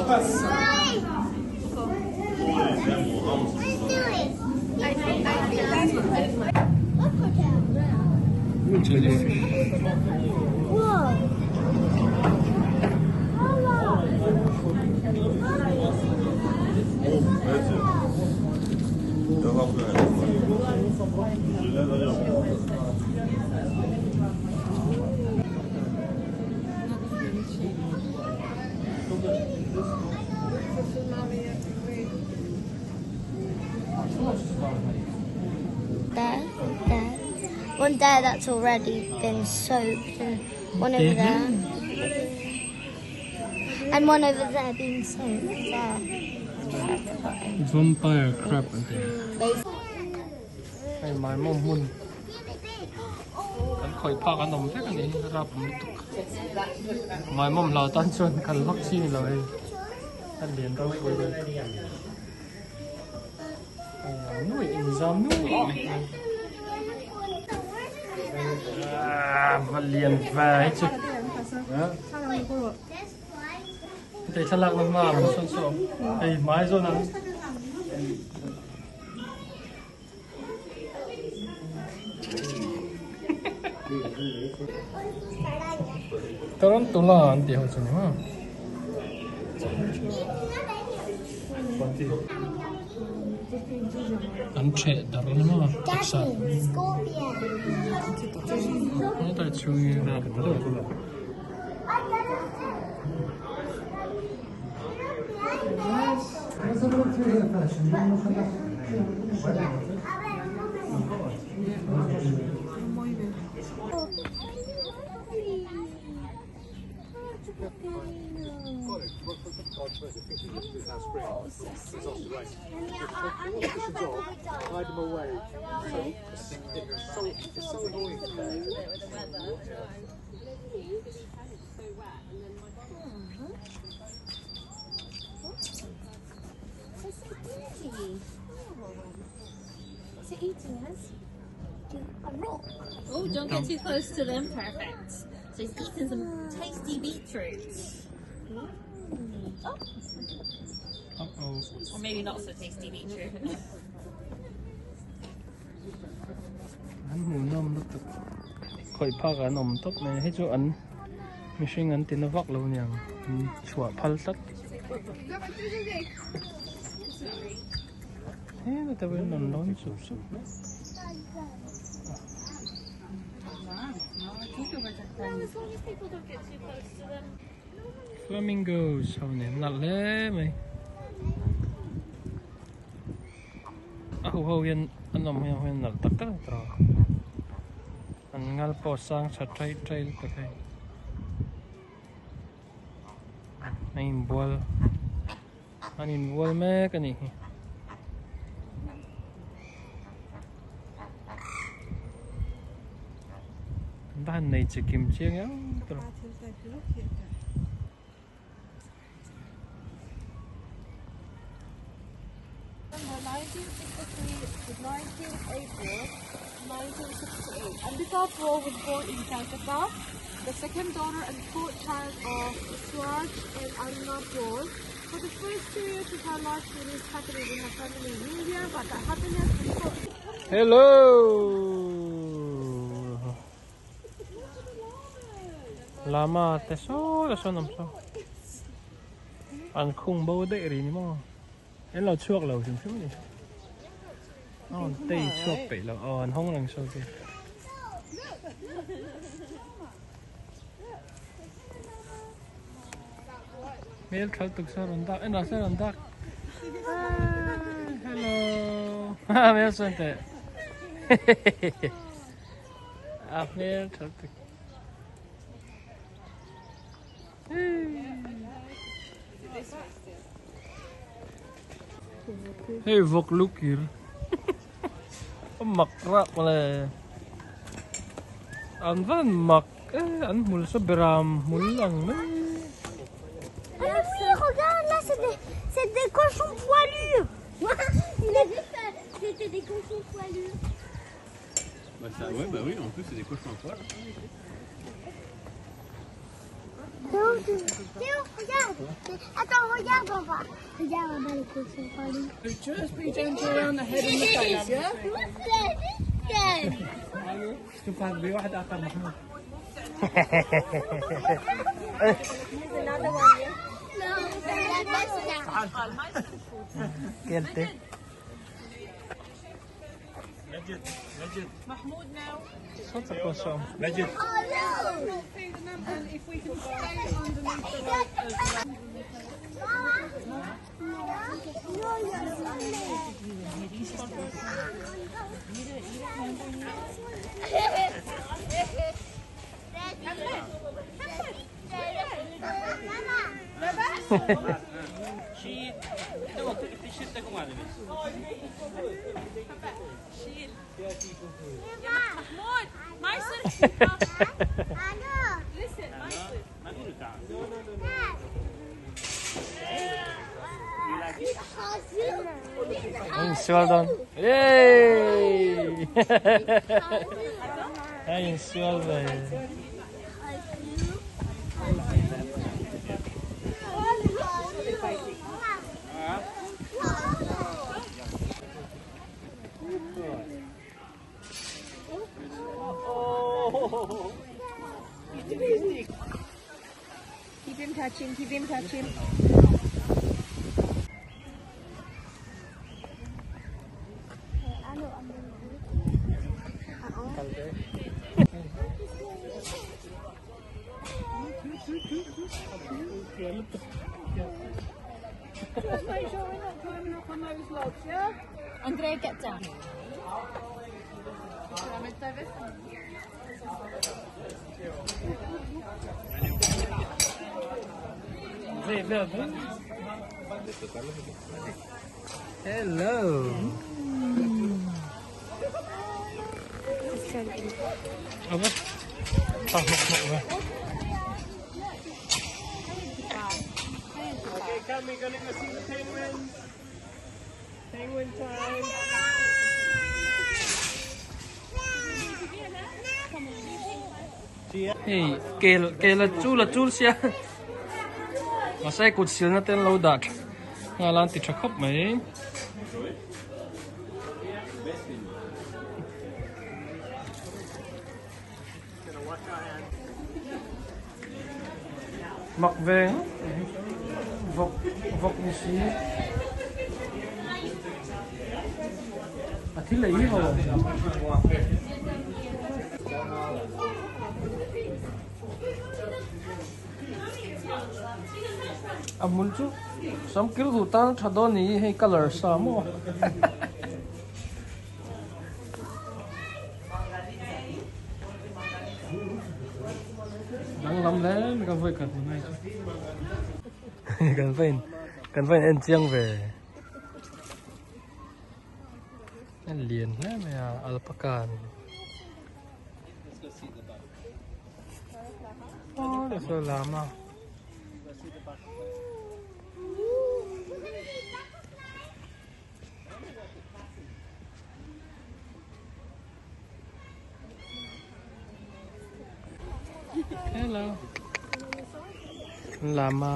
passe. Look at the fish. Whoa. There. One there that's already been soaked, and one over there. And one over there being soaked there. Vampire crab and there. Hey, my mom won. Khởi phá cái nồng thế cái này ra bấm tục. My mom lao tan chôn cần vaccine rồi. Anh liền đâu quay rồi. Nuôi exam nuôi. Và liền về chứ. Để cho lạc lắm mà một son sổ. Ê, mái rồi nào. Taran tula anti ho chani ha. Anche daron ma taksa. Nó tại chui ra cái đó. Hide them away. It's so annoying. Is it eating us? A rock. Oh, don't get too close to them. Perfect. So he's eating some tasty beetroots. Uh-oh. Or maybe not so tasty beetroot. Anh mù nôm lúc khởi phá cái nồng tóc này hết chỗ anh mình suy ngắn tiền nó vắt lâu nhàng chua phal tắt thế người ta bên nồng nón sụp sụp Flamingo sau này nặng lẽ mày hầu yên anh nằm hiện nặng tắc tắc rồi anh ngal po sang sa trai trai cái này anh buol mấy cái này ban này chỉ kiếm chiếng á rồi 1963 to 19 April 1968. And before Paul was born in Calcutta, the second daughter and fourth child of Sloth and Llama Paul. For the first 2 years of her life, she was happily with her family in India, but the happiness before. Hello. Llama teso là sao nằm sao? Anh khung bầu đệ gì mà? Em là chuột lầu chúng chúng này. Anh tây chuột bị là anh không làm sao kì. Mel khâu tục sao lần đắc? Em là sao lần đắc? Hello. Mel sao thế? Mel khâu tục. Hey, vok look here. Mặc rạc là anh vẫn mặc anh mul sa beram mul lang Ah oui, regarde là, c'est des cochons poilus. Il a dit que c'était des cochons poilus. Bah ça, ouais, bah oui, en plus c'est des cochons à poil. Théo, regarde. Attends, regarde en bas. Regarde en bas les cochons poilus. Just be gentle around the head and the face, yeah? شوف هذا بواحد آخر محمود. كلته. Mahmoud now. صوت القصة. Oh Feed them, and if we can stay underneath the rope as well. Mahmoud, my son. Listen, my son. Nice, well done. Yay! Nice, well done. Keep him touching, keep him touching. Just make sure we're not climbing up on those logs, yeah? Andrea, get down. Hello. Apa? Okay, come, we're gonna go see the penguins. Penguin time. Hey, kela chul sia. Masai kut sil na ten lo dak. Ngalan ti thakop mai. Mặc veng vok ni si athi lei ho amul chu sam kil ru tan thadoni he color sa mo đang lắm đấy mình cần phải cần này cần phải ăn chiang về ăn liền đấy mày alpaca oh that's so llama hello llama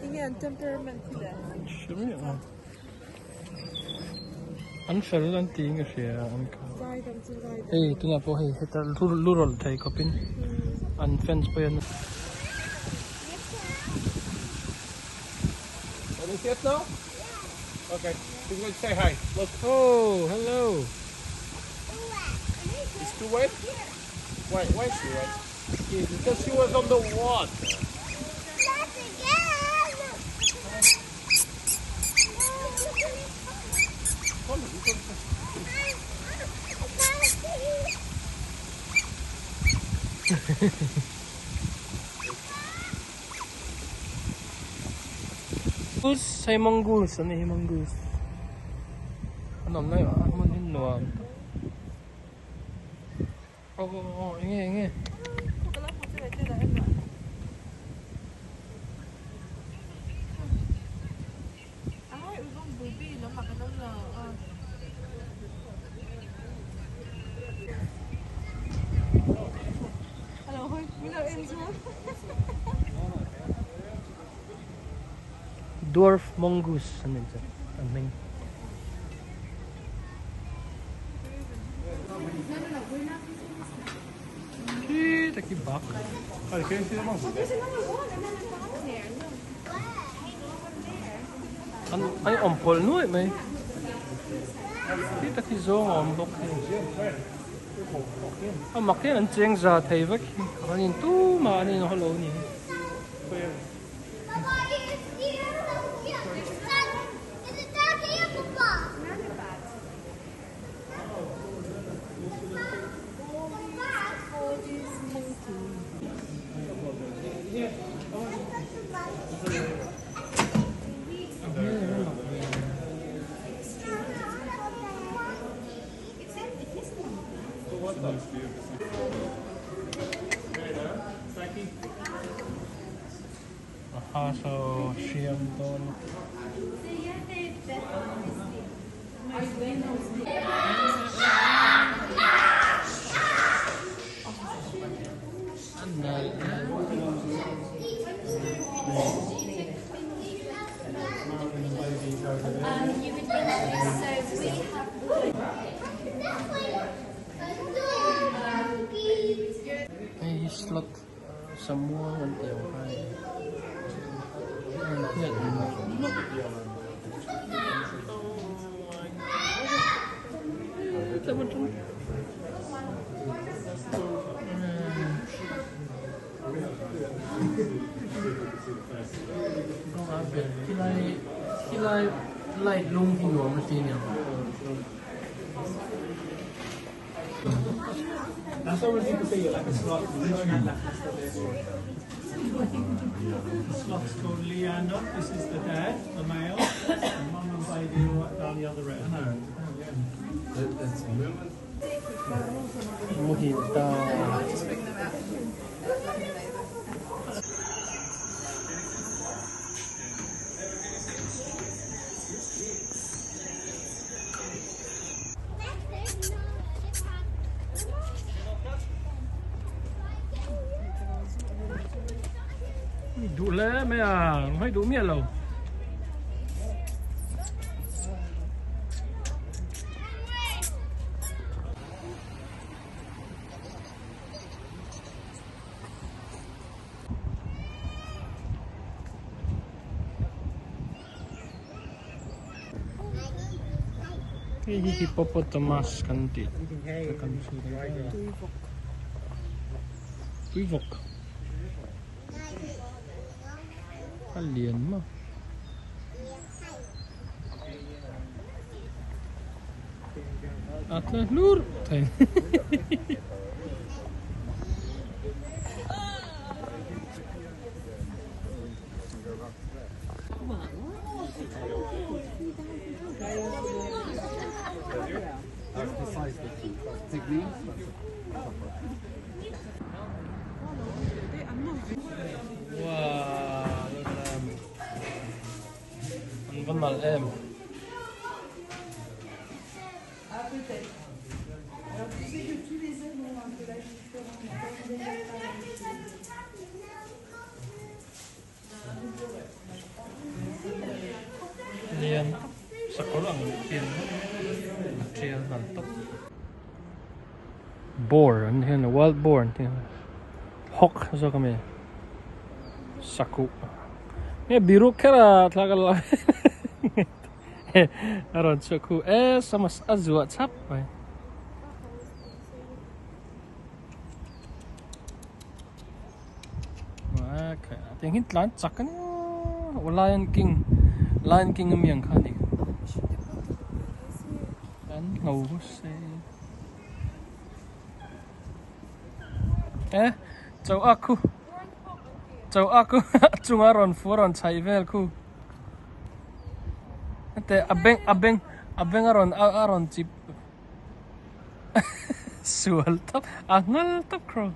Ingen temperament till det. anh phải lên tiếng cái gì anh Guide them to guide them. hey tu nak hey kita lurol thai kopin an fence po yan Any kids now? Okay, she's going to say hi. Look, oh hello it's too wet. Why is she wet? Because she was on the water. Goose hay mongoose ano yung mongoose ano na yun ano yun luwag oh inge Ah, ulang bubi, lama ka na Dwarf mongoose. Ano yun? Aming. Taki bak. Ay, ompol no eh, may. Taki zong ombok. Makin ang cheng za tayvak. Kanin tu maanin no hello ni. Papa, is it dark here, Papa? Aha, so siyam ton. Hey, Sloth. Semua nanti yang hai. Kilai lung hino mesti ni. That's always you can see like a sloth. Sloth's called Leander. This is the dad, the male, and mum and baby are right down the other end. Mojita. Đủ lẽ mấy à, phải đủ miệng lâu. Cái hippopotamus kan ti, kan túi vọc. Alien mà. Atlas lur. Thầy. Wow, anh vẫn mal em. Liền sắc có lượng tiền tiền hoàn tốc. Boar, anh thấy là wild boar, anh thấy hawk sao cái này saku. Ini biru kera tlagal. Aron saku sama azwa cap. Wah, tingin tlan cakan. Lion King yang kani. Kan ngau se. Cháu aku chung aron furon chai vel ku. Ate abeng aron chip. Sual tap angal tap crow.